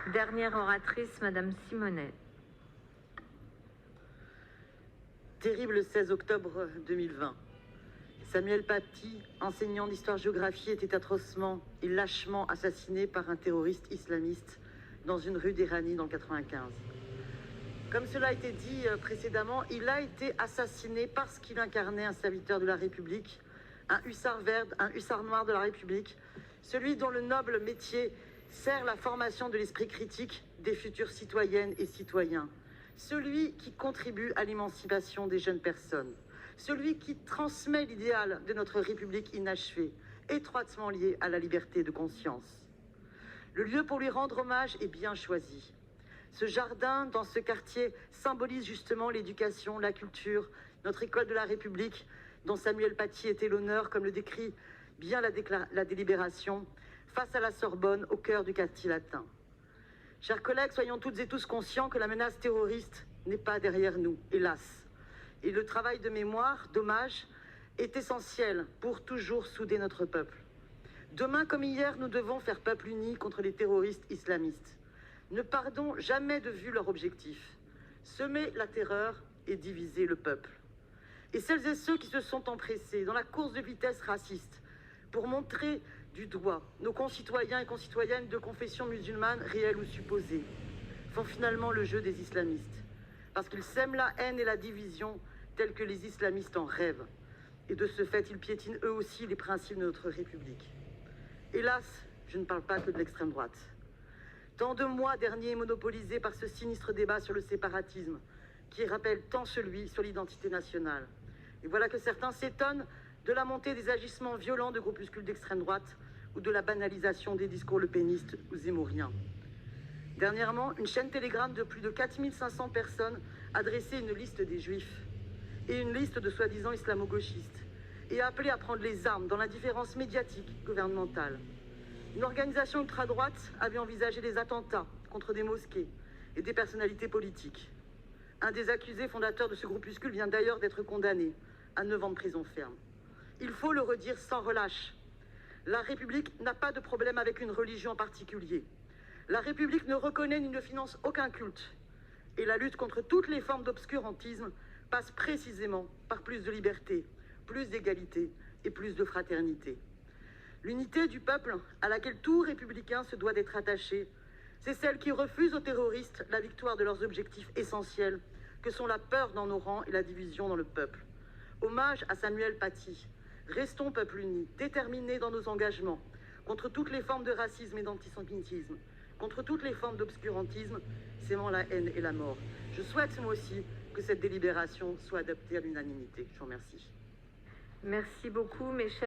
Dernière oratrice, Madame Simonet. Terrible le 16 octobre 2020. Samuel Paty, enseignant d'histoire-géographie, était atrocement et lâchement assassiné par un terroriste islamiste dans une rue d'Irani dans le 95. Comme cela a été dit précédemment, il a été assassiné parce qu'il incarnait un serviteur de la République, un hussard vert, un hussard noir de la République, celui dont le noble métier sert la formation de l'esprit critique des futures citoyennes et citoyens, celui qui contribue à l'émancipation des jeunes personnes, celui qui transmet l'idéal de notre République inachevée, étroitement lié à la liberté de conscience. Le lieu pour lui rendre hommage est bien choisi. Ce jardin, dans ce quartier, symbolise justement l'éducation, la culture, notre école de la République, dont Samuel Paty était l'honneur, comme le décrit bien la délibération, face à la Sorbonne, au cœur du quartier latin. Chers collègues, soyons toutes et tous conscients que la menace terroriste n'est pas derrière nous, hélas. Et le travail de mémoire, d'hommage, est essentiel pour toujours souder notre peuple. Demain comme hier, nous devons faire peuple uni contre les terroristes islamistes. Ne perdons jamais de vue leur objectif, semer la terreur et diviser le peuple. Et celles et ceux qui se sont empressés dans la course de vitesse raciste pour montrer du doigt nos concitoyens et concitoyennes de confession musulmane, réelle ou supposée, font finalement le jeu des islamistes, parce qu'ils sèment la haine et la division tels que les islamistes en rêvent. Et de ce fait, ils piétinent eux aussi les principes de notre République. Hélas, je ne parle pas que de l'extrême droite. Tant de mois derniers monopolisés par ce sinistre débat sur le séparatisme, qui rappelle tant celui sur l'identité nationale. Et voilà que certains s'étonnent de la montée des agissements violents de groupuscules d'extrême droite ou de la banalisation des discours lepénistes ou zémouriens. Dernièrement, une chaîne Telegram de plus de 4500 personnes a dressé une liste des Juifs et une liste de soi-disant islamo-gauchistes et a appelé à prendre les armes dans l'indifférence médiatique gouvernementale. Une organisation ultra-droite avait envisagé des attentats contre des mosquées et des personnalités politiques. Un des accusés fondateurs de ce groupuscule vient d'ailleurs d'être condamné à 9 ans de prison ferme. Il faut le redire sans relâche. La République n'a pas de problème avec une religion en particulier. La République ne reconnaît ni ne finance aucun culte. Et la lutte contre toutes les formes d'obscurantisme passe précisément par plus de liberté, plus d'égalité et plus de fraternité. L'unité du peuple à laquelle tout républicain se doit d'être attaché, c'est celle qui refuse aux terroristes la victoire de leurs objectifs essentiels, que sont la peur dans nos rangs et la division dans le peuple. Hommage à Samuel Paty. Restons peuple uni, déterminés dans nos engagements, contre toutes les formes de racisme et d'antisémitisme, contre toutes les formes d'obscurantisme, sémant la haine et la mort. Je souhaite moi aussi que cette délibération soit adoptée à l'unanimité. Je vous remercie. Merci beaucoup, mes chers